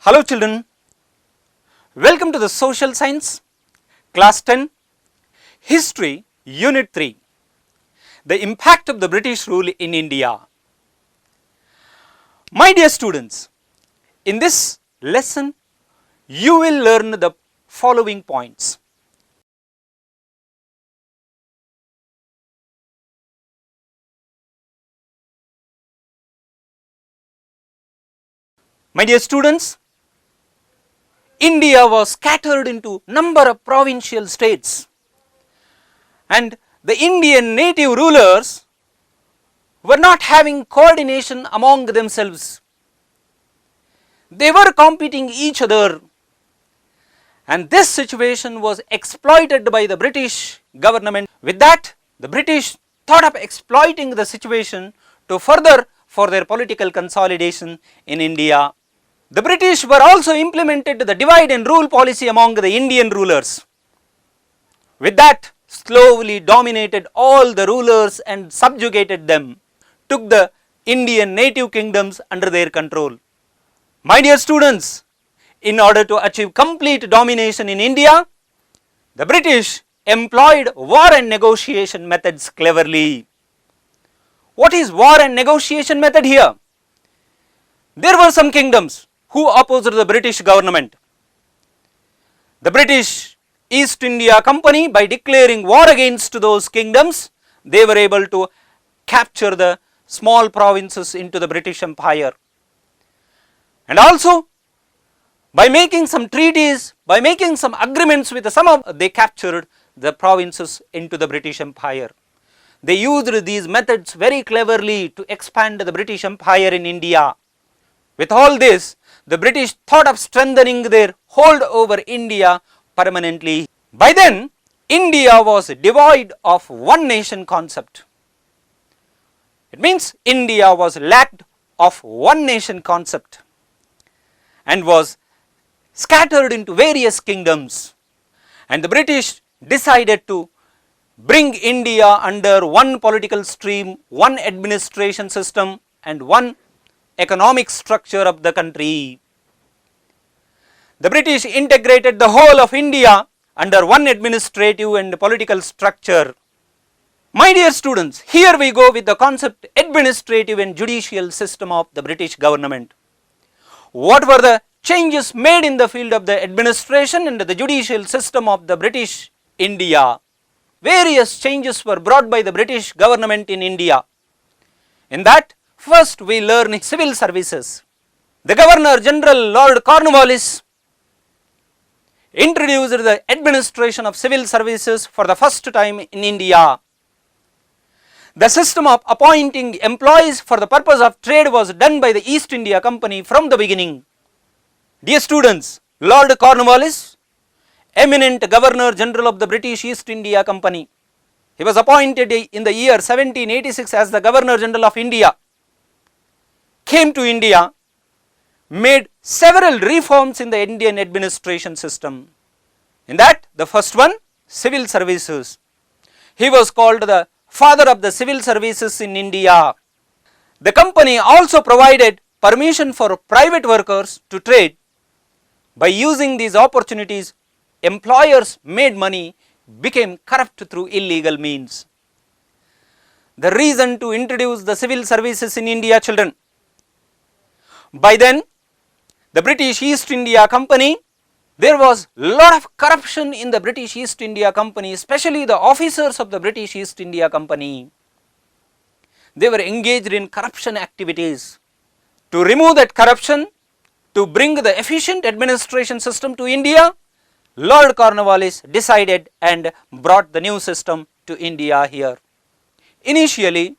Hello children, welcome to the Social Science, Class 10, History, Unit 3, the impact of the British rule in India. My dear students, in this lesson, you will learn the following points. My dear students, India was scattered into number of provincial states, and the Indian native rulers were not having coordination among themselves. They were competing each other, and this situation was exploited by the British government. With that, the British thought of exploiting the situation to further for their political consolidation in India. The British were also implemented the divide and rule policy among the Indian rulers. With that, slowly dominated all the rulers and subjugated them, took the Indian native kingdoms under their control. My dear students, in order to achieve complete domination in India, the British employed war and negotiation methods cleverly. What is war and negotiation method here? There were some kingdoms who opposed the British government. The British East India Company, by declaring war against those kingdoms, they were able to capture the small provinces into the British Empire. And also, by making some treaties, by making some agreements with some of, they captured the provinces into the British Empire. They used these methods very cleverly to expand the British Empire in India. With all this, the British thought of strengthening their hold over India permanently. By then, India was devoid of one nation concept. It means India was lacked of one nation concept and was scattered into various kingdoms. And the British decided to bring India under one political stream, one administration system, and one economic structure of the country. The British integrated the whole of India under one administrative and political structure. My dear students, here we go with the concept administrative and judicial system of the British government. What were the changes made in the field of the administration and the judicial system of the British India? Various changes were brought by the British government in India. In that, first we learn civil services. The Governor General Lord Cornwallis introduced the administration of civil services for the first time in India. The system of appointing employees for the purpose of trade was done by the East India Company from the beginning. Dear students, Lord Cornwallis, eminent Governor General of the British East India Company, he was appointed in the year 1786 as the Governor General of India, came to India, made several reforms in the Indian administration system. In that, the first one, civil services. He was called the father of the civil services in India. The company also provided permission for private workers to trade. By using these opportunities, employers made money, became corrupt through illegal means. The reason to introduce the civil services in India, children. By then, the British East India Company, there was a lot of corruption in the British East India Company, especially the officers of the British East India Company. They were engaged in corruption activities. To remove that corruption, to bring the efficient administration system to India, Lord Cornwallis decided and brought the new system to India here. Initially,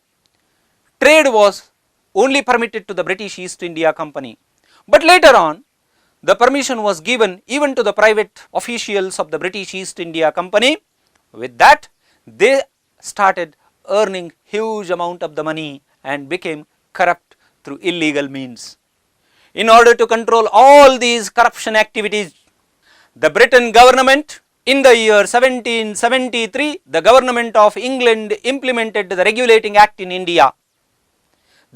trade was only permitted to the British East India Company. But later on, the permission was given even to the private officials of the British East India Company. With that, they started earning huge amount of the money and became corrupt through illegal means. In order to control all these corruption activities, the Britain government, in the year 1773, the government of England implemented the Regulating Act in India.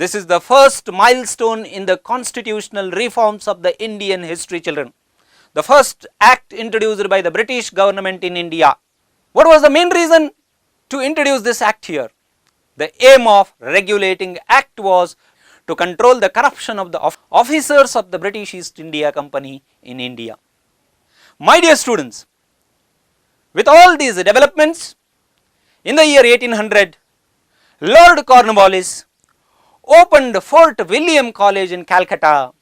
This is the first milestone in the constitutional reforms of the Indian history, children. The first act introduced by the British government in India. What was the main reason to introduce this act here? The aim of regulating act was to control the corruption of the officers of the British East India Company in India. My dear students, with all these developments, in the year 1800, Lord Cornwallis opened Fort William College in Calcutta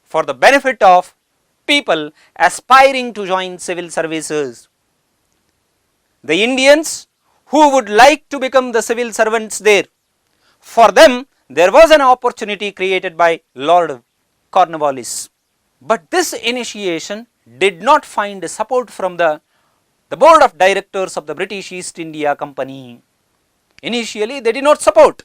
for the benefit of people aspiring to join civil services. The Indians who would like to become the civil servants there, for them there was an opportunity created by Lord Cornwallis. But this initiation did not find support from the board of directors of the British East India Company. Initially they did not support.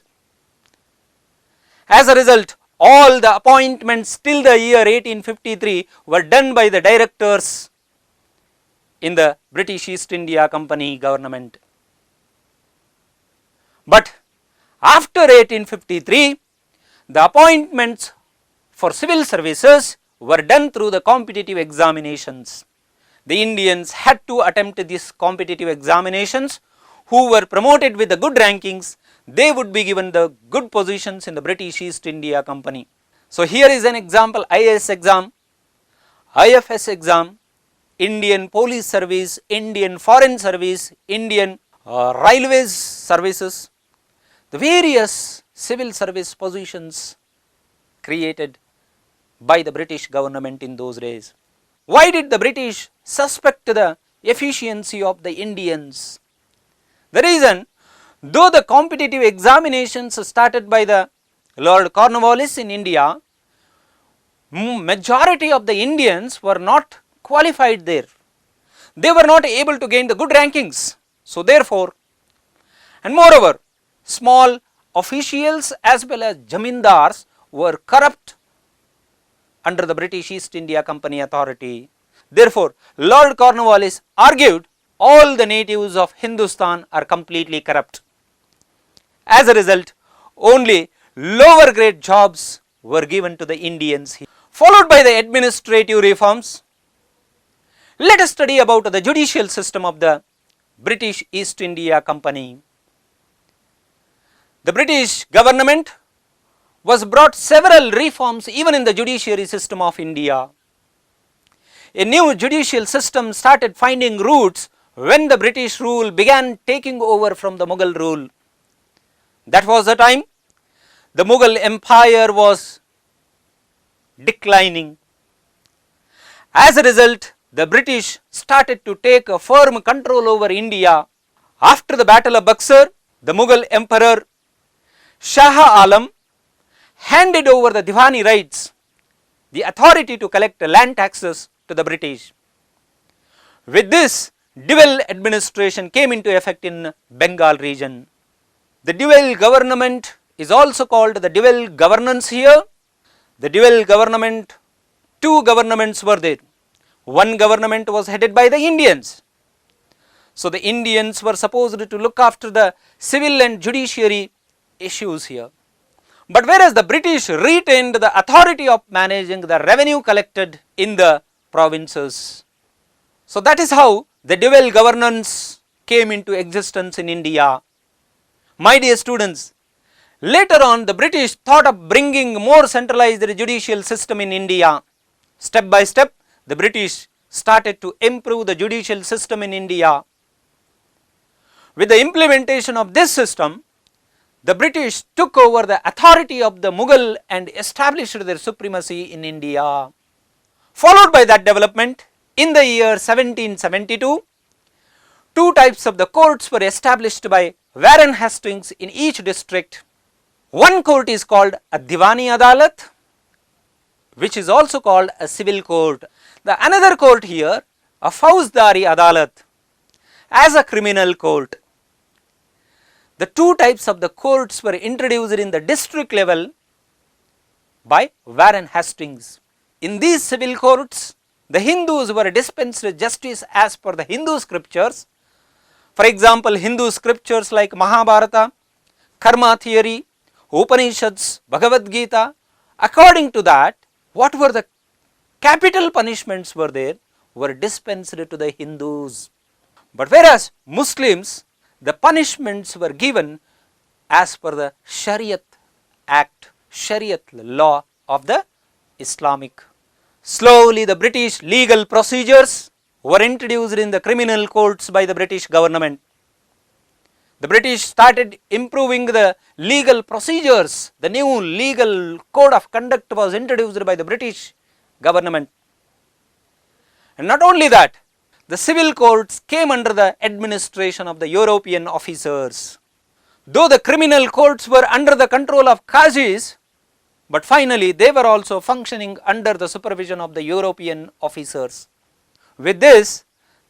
As a result, all the appointments till the year 1853 were done by the directors in the British East India Company government. But after 1853, the appointments for civil services were done through the competitive examinations. The Indians had to attempt these competitive examinations. Who were promoted with the good rankings, they would be given the good positions in the British East India Company. So here is an example: IAS exam, IFS exam, Indian Police Service, Indian Foreign Service, Indian Railways Services, the various civil service positions created by the British government in those days. Why did the British suspect the efficiency of the Indians? The reason, though the competitive examinations started by the Lord Cornwallis in India, majority of the Indians were not qualified there. They were not able to gain the good rankings. So therefore, and moreover, small officials as well as Jamindars were corrupt under the British East India Company authority. Therefore, Lord Cornwallis argued all the natives of Hindustan are completely corrupt. As a result, only lower grade jobs were given to the Indians. Followed by the administrative reforms, let us study about the judicial system of the British East India Company. The British government was brought several reforms even in the judiciary system of India. A new judicial system started finding roots when the British rule began taking over from the Mughal rule. That was the time the Mughal Empire was declining. As a result, the British started to take a firm control over India. After the Battle of Buxar, the Mughal Emperor Shah Alam handed over the Diwani rights, the authority to collect land taxes, to the British. With this, dual administration came into effect in Bengal region. The dual government is also called the dual governance here. The dual government, two governments were there. One government was headed by the Indians. So the Indians were supposed to look after the civil and judiciary issues here. But whereas the British retained the authority of managing the revenue collected in the provinces. So that is how the dual governance came into existence in India. My dear students, later on the British thought of bringing more centralized judicial system in India. Step by step, the British started to improve the judicial system in India. With the implementation of this system, the British took over the authority of the Mughal and established their supremacy in India. Followed by that development, in the year 1772, two types of the courts were established by Warren Hastings in each district. One court is called a Diwani Adalat, which is also called a civil court. The another court here, a Fauzdari Adalat, as a criminal court. The two types of the courts were introduced in the district level by Warren Hastings. In these civil courts, the Hindus were dispensed justice as per the Hindu scriptures. For example, Hindu scriptures like Mahabharata, Karma theory, Upanishads, Bhagavad Gita, according to that, what were the capital punishments were dispensed to the Hindus. But whereas Muslims, the punishments were given as per the Shariat Act, Shariat law of the Islamic. Slowly the British legal procedures were introduced in the criminal courts by the British government. The British started improving the legal procedures. The new legal code of conduct was introduced by the British government. And not only that, the civil courts came under the administration of the European officers. Though the criminal courts were under the control of Qazis, but finally they were also functioning under the supervision of the European officers. With this,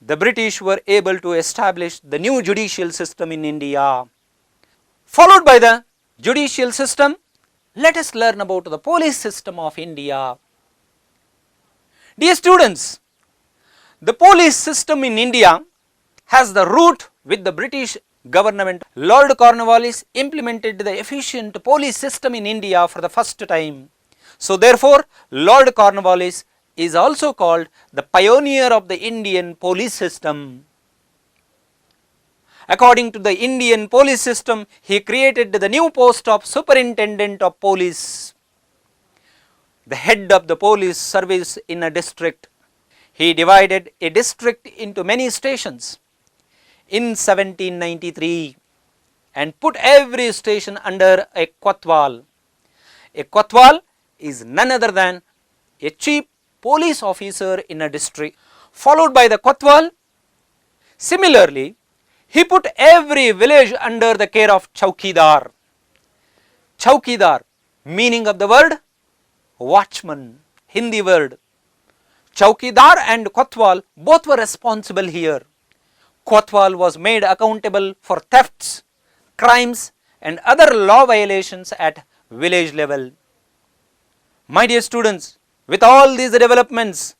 the British were able to establish the new judicial system in India. Followed by the judicial system, let us learn about the police system of India. Dear students, the police system in India has the root with the British government. Lord Cornwallis implemented the efficient police system in India for the first time. So therefore, Lord Cornwallis is also called the pioneer of the Indian police system. According to the Indian police system, he created the new post of Superintendent of Police, the head of the police service in a district. He divided a district into many stations in 1793 and put every station under a Kotwal. A Kotwal is none other than a chief police officer in a district, followed by the Kotwal. Similarly, he put every village under the care of Chowkidar. Chowkidar, meaning of the word watchman, Hindi word. Chowkidar and Kotwal both were responsible here. Kotwal was made accountable for thefts, crimes and other law violations at village level. My dear students, with all these developments,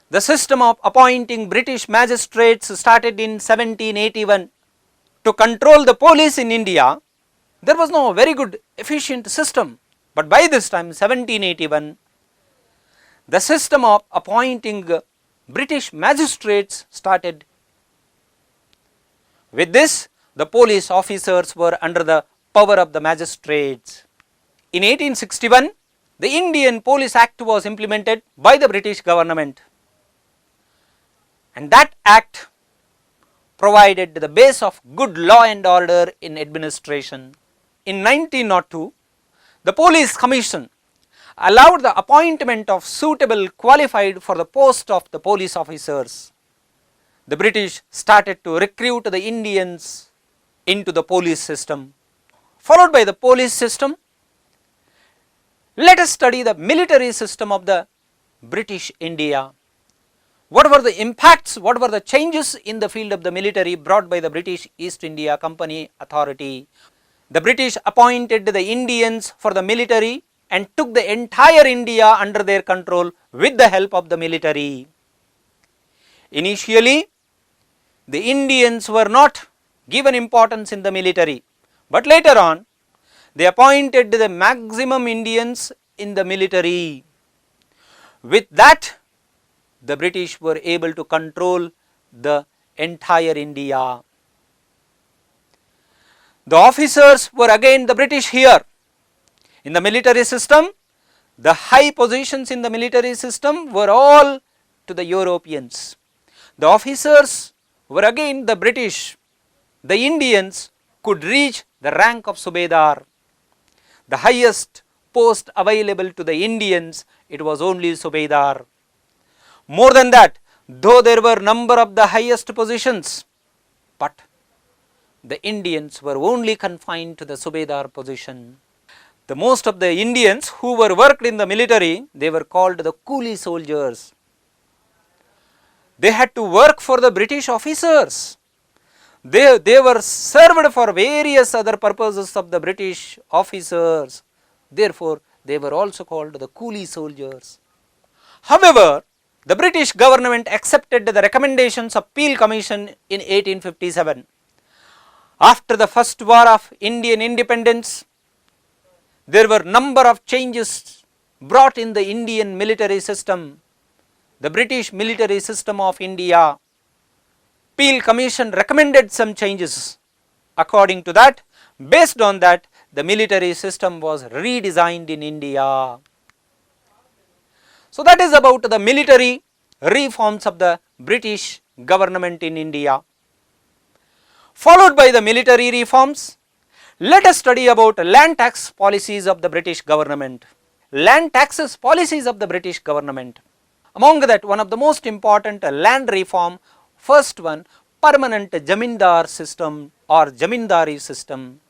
the system of appointing British magistrates started in 1781. To control the police in India, there was no very good efficient system. But by this time, 1781, the system of appointing British magistrates started. With this, the police officers were under the power of the magistrates. In 1861, the Indian Police Act was implemented by the British government, and that act provided the base of good law and order in administration. In 1902, the Police Commission allowed the appointment of suitable qualified for the post of the police officers. The British started to recruit the Indians into the police system. Followed by the police system, let us study the military system of the British India. What were the impacts, what were the changes in the field of the military brought by the British East India Company Authority? The British appointed the Indians for the military and took the entire India under their control with the help of the military. Initially, the Indians were not given importance in the military, but later on, they appointed the maximum Indians in the military. With that, the British were able to control the entire India. The officers were again the British here. In the military system, the high positions in the military system were all to the Europeans. The officers were again the British. The Indians could reach the rank of Subedar. The highest post available to the Indians, it was only Subedar. More than that, though there were number of the highest positions, but the Indians were only confined to the Subedar position. The most of the Indians who were worked in the military, they were called the coolie soldiers. They had to work for the British officers. They were served for various other purposes of the British officers. Therefore, they were also called the coolie soldiers. However, the British government accepted the recommendations of Peel Commission in 1857. After the first war of Indian independence, There were number of changes brought in the Indian military system, the British military system of India. Peel Commission recommended some changes. According to that, based on that, the military system was redesigned in India. So that is about the military reforms of the British government in India. Followed by the military reforms, let us study about land tax policies of the British government. Land taxes policies of the British government. Among that, one of the most important land reform, first one, permanent Jamindar system or Jamindari system,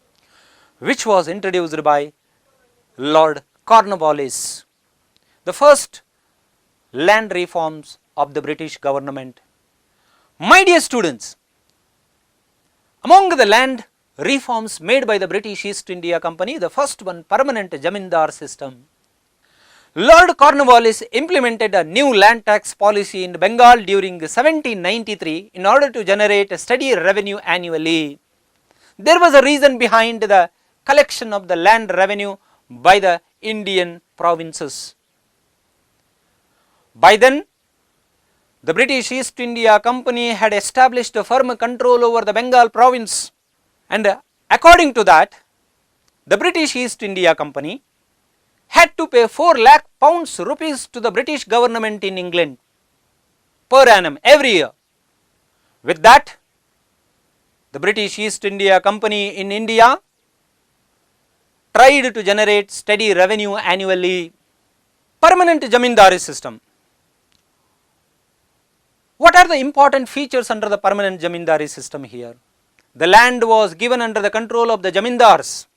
which was introduced by Lord Cornwallis. The first land reforms of the British government. My dear students, among the land reforms made by the British East India Company, the first one, permanent Jamindar system. Lord Cornwallis implemented a new land tax policy in Bengal during 1793 in order to generate a steady revenue annually. There was a reason behind the collection of the land revenue by the Indian provinces. By then, the British East India Company had established a firm control over the Bengal province, and according to that, the British East India Company had to pay 4 lakh pounds rupees to the British government in England per annum every year. With that, the British East India Company in India tried to generate steady revenue annually. Permanent Jamindari system. What are the important features under the permanent Jamindari system here? The land was given under the control of the Jamindars,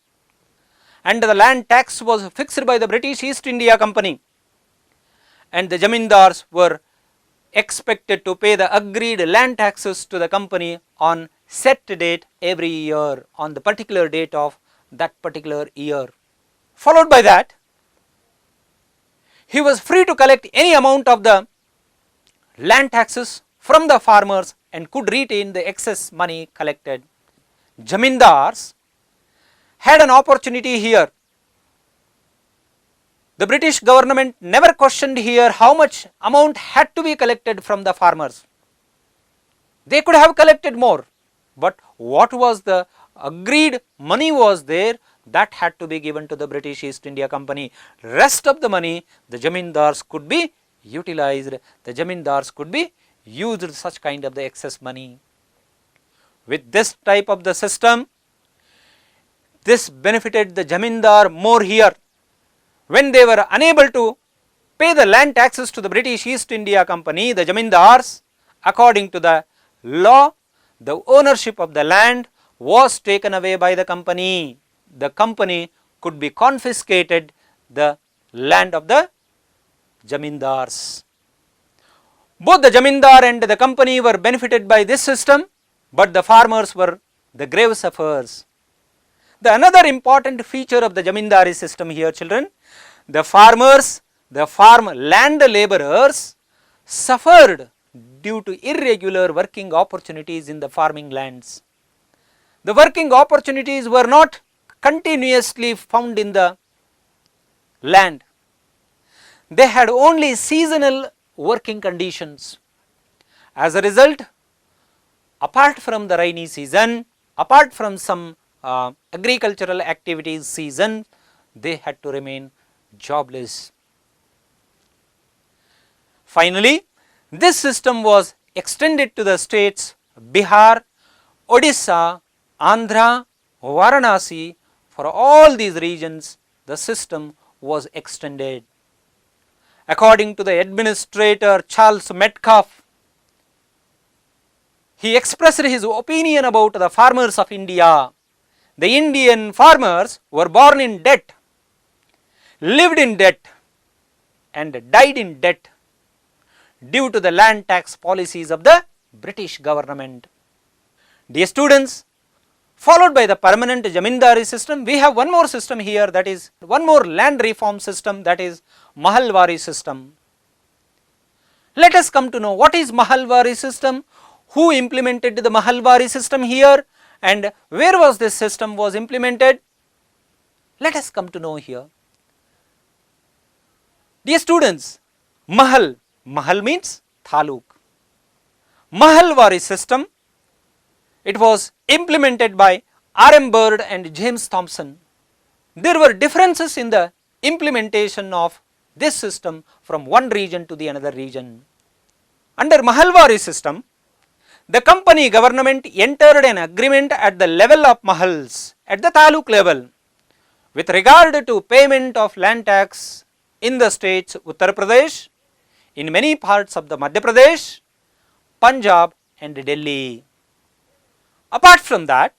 and the land tax was fixed by the British East India Company, and the Jamindars were expected to pay the agreed land taxes to the company on set date every year, on the particular date of that particular year. Followed by that, he was free to collect any amount of the land taxes from the farmers and could retain the excess money collected. Jamindars had an opportunity here. The British government never questioned here how much amount had to be collected from the farmers. They could have collected more, but what was the agreed money was there, that had to be given to the British East India Company. Rest of the money the Jamindars could be utilized, the Jamindars could be used such kind of the excess money. With this type of the system, this benefited the Jamindar more here. When they were unable to pay the land taxes to the British East India Company, the Jamindars, according to the law, the ownership of the land was taken away by the company. The company could be confiscated the land of the Jamindars. Both the Jamindar and the company were benefited by this system, but the farmers were the grave sufferers. The another important feature of the Jamindari system here, children, the farmers, the farm land laborers suffered due to irregular working opportunities in the farming lands. The working opportunities were not continuously found in the land. They had only seasonal working conditions. As a result, apart from the rainy season, apart from some agricultural activities season, they had to remain jobless. Finally, this system was extended to the states Bihar, Odisha, Andhra, Varanasi. For all these regions, the system was extended. According to the administrator Charles Metcalfe, he expressed his opinion about the farmers of India. The Indian farmers were born in debt, lived in debt, and died in debt due to the land tax policies of the British government. Dear students, followed by the permanent Jamindari system, we have one more system here, that is one more land reform system, that is Mahalvari System. Let us come to know what is Mahalvari System, who implemented the Mahalvari System here, and where was this system was implemented. Let us come to know here. Dear students, Mahal means Thaluk. Mahalvari System, it was implemented by R.M. Bird and James Thomson. There were differences in the implementation of this system from one region to the another region. Under Mahalvari System, the company government entered an agreement at the level of Mahals, at the Taluk level, with regard to payment of land tax in the states Uttar Pradesh, in many parts of the Madhya Pradesh, Punjab and Delhi. Apart from that,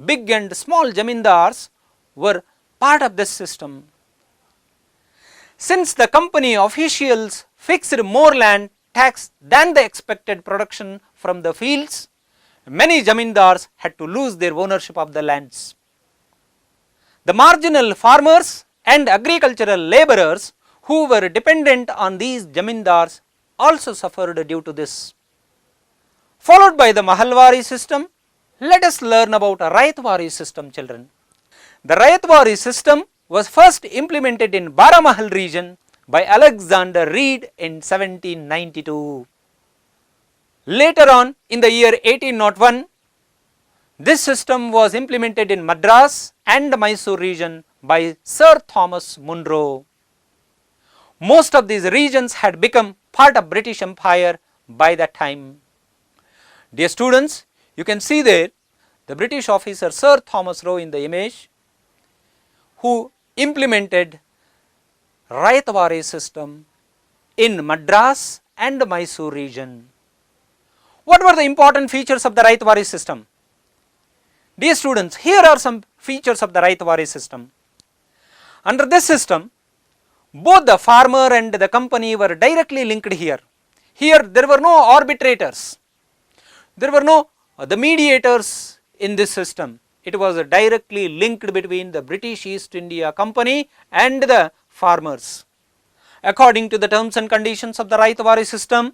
big and small jamindars were part of this system. Since the company officials fixed more land tax than the expected production from the fields, many jamindars had to lose their ownership of the lands. The marginal farmers and agricultural laborers who were dependent on these jamindars also suffered due to this. Followed by the Mahalvari system, let us learn about a Rayatwari system, children. The Rayatwari system was first implemented in Baramahal region by Alexander Reed in 1792. Later on, in the year 1801, this system was implemented in Madras and Mysore region by Sir Thomas Munro. Most of these regions had become part of British Empire by that time. Dear students, you can see there the British officer Sir Thomas Roe in the image, who implemented Rayatwari system in Madras and Mysore region. What were the important features of the Rayatwari system? Dear students, here are some features of the Rayatwari system. Under this system, both the farmer and the company were directly linked here. Here there were no arbitrators. There were no the mediators in this system. It was directly linked between the British East India Company and the farmers. According to the terms and conditions of the Rayatwari system,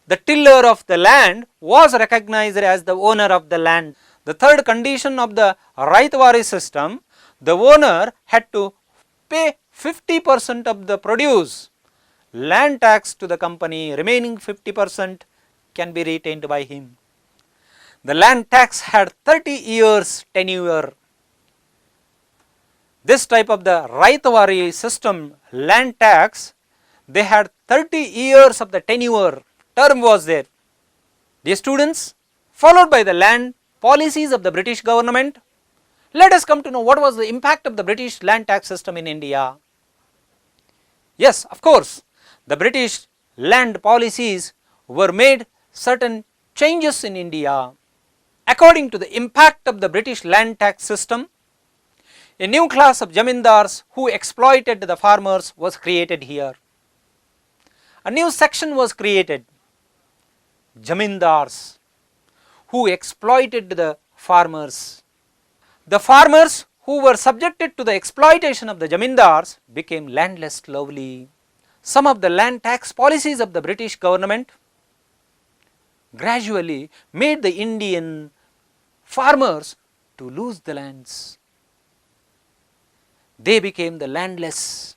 the tiller of the land was recognized as the owner of the land. The third condition of the Rayatwari system, the owner had to pay 50% of the produce land tax to the company, remaining 50% can be retained by him. The land tax had 30 years tenure. This type of the Rayatwari system land tax, they had 30 years of the tenure, term was there. Dear students, followed by the land policies of the British government, let us come to know what was the impact of the British land tax system in India. Yes, of course, the British land policies were made certain changes in India. According to the impact of the British land tax system, a new class of jamindars who exploited the farmers was created here. A new section was created, jamindars who exploited the farmers. The farmers who were subjected to the exploitation of the jamindars became landless slowly. Some of the land tax policies of the British government gradually made the Indian farmers to lose the lands. They became the landless.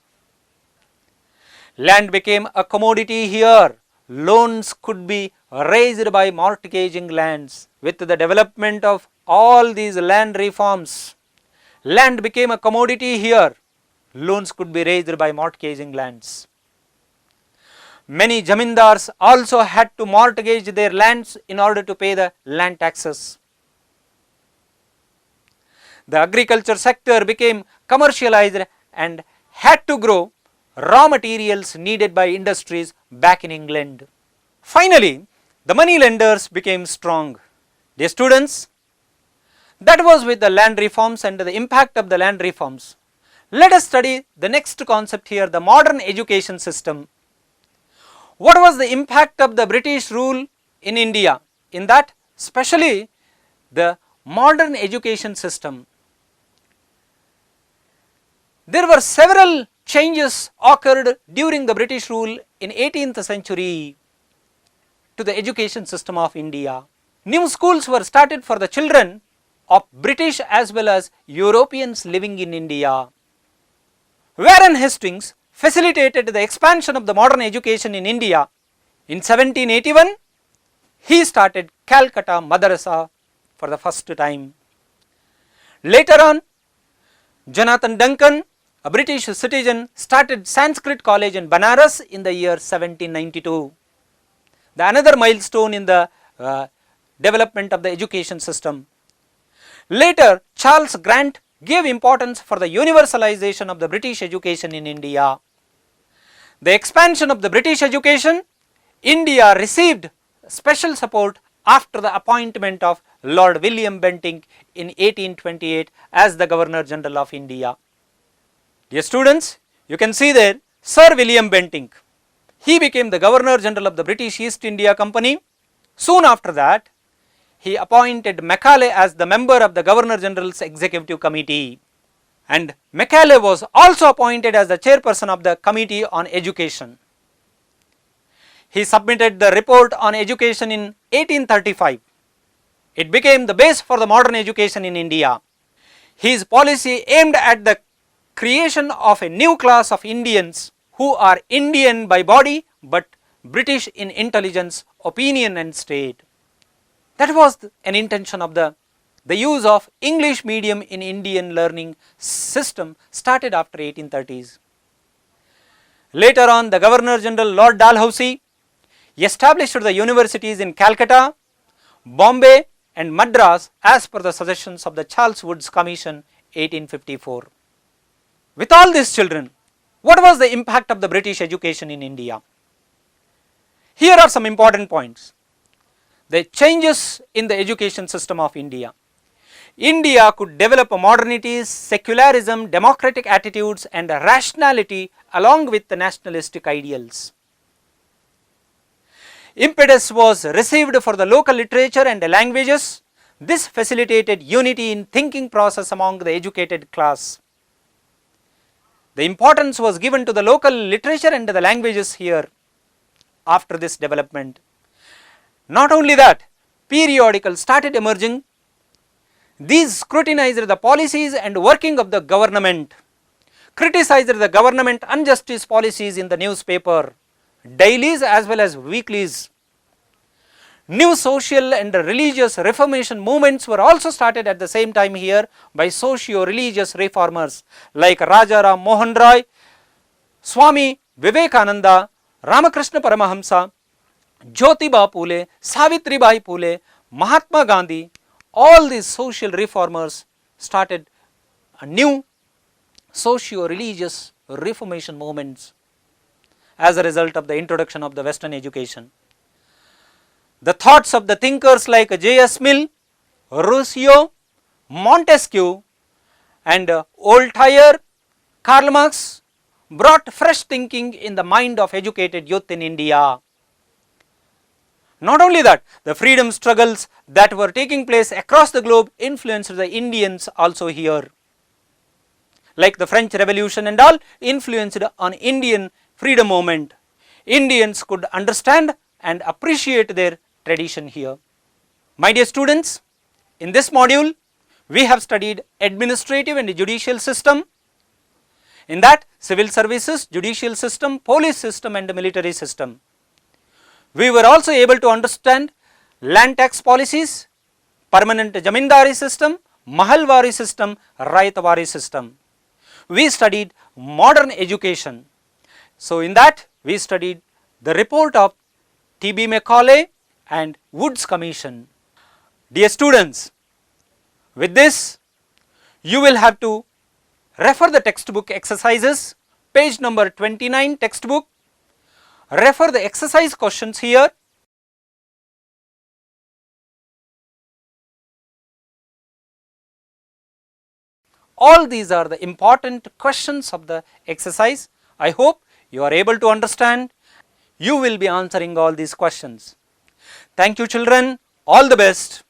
Land became a commodity here. Loans could be raised by mortgaging lands. With the development of all these land reforms, land became a commodity here. Loans could be raised by mortgaging lands. Many jamindars also had to mortgage their lands in order to pay the land taxes. The agriculture sector became commercialized and had to grow raw materials needed by industries back in England. Finally, the money lenders became strong. Dear students, that was with the land reforms and the impact of the land reforms. Let us study the next concept here, the modern education system. What was the impact of the British rule in India? In that, especially the modern education system. There were several changes occurred during the British rule in 18th century to the education system of India. New schools were started for the children of British as well as Europeans living in India. Warren Hastings facilitated the expansion of the modern education in India. In 1781, he started Calcutta Madrasa for the first time. Later on, Jonathan Duncan, a British citizen, started Sanskrit College in Banaras in the year 1792. The another milestone in the development of the education system. Later, Charles Grant gave importance for the universalization of the British education in India. The expansion of the British education, India received special support after the appointment of Lord William Bentinck in 1828 as the Governor General of India. Dear students, you can see there Sir William Bentinck. He became the Governor General of the British East India Company. Soon after that, he appointed Macaulay as the member of the Governor General's Executive Committee, and Macaulay was also appointed as the chairperson of the Committee on Education. He submitted the report on education in 1835. It became the base for the modern education in India. His policy aimed at the creation of a new class of Indians who are Indian by body but British in intelligence, opinion and state. That was an intention of the use of English medium in Indian learning system started after 1830s. Later on, the Governor General Lord Dalhousie established the universities in Calcutta, Bombay and Madras as per the suggestions of the Charles Woods Commission 1854. With all these children, what was the impact of the British education in India? Here are some important points. The changes in the education system of India. India could develop modernity, secularism, democratic attitudes and rationality along with the nationalistic ideals. Impetus was received for the local literature and languages. This facilitated unity in thinking process among the educated class. The importance was given to the local literature and the languages here after this development. Not only that, periodicals started emerging. These scrutinized the policies and working of the government, criticized the government injustice policies in the newspaper, dailies as well as weeklies. New social and religious reformation movements were also started at the same time here by socio-religious reformers like Rajaram Mohan Roy, Swami Vivekananda, Ramakrishna Paramahamsa, Jyotiba Phule, Savitribai Phule, Mahatma Gandhi. All these social reformers started a new socio-religious reformation movements as a result of the introduction of the Western education. The thoughts of the thinkers like J.S. Mill, Rousseau, Montesquieu and Voltaire, Karl Marx brought fresh thinking in the mind of educated youth in India. Not only that, the freedom struggles that were taking place across the globe influenced the Indians also here. Like the French Revolution and all influenced on Indian freedom movement. Indians could understand and appreciate their tradition here. My dear students, in this module, we have studied administrative and judicial system. In that, civil services, judicial system, police system and military system. We were also able to understand land tax policies, permanent Jamindori system, Mahalvari system, Rayatwari system. We studied modern education. So in that, we studied the report of T.B. Macaulay and Woods Commission. Dear students, with this, you will have to refer the textbook exercises, page number 29 textbook, refer the exercise questions here. All these are the important questions of the exercise. I hope you are able to understand. You will be answering all these questions. Thank you children, all the best.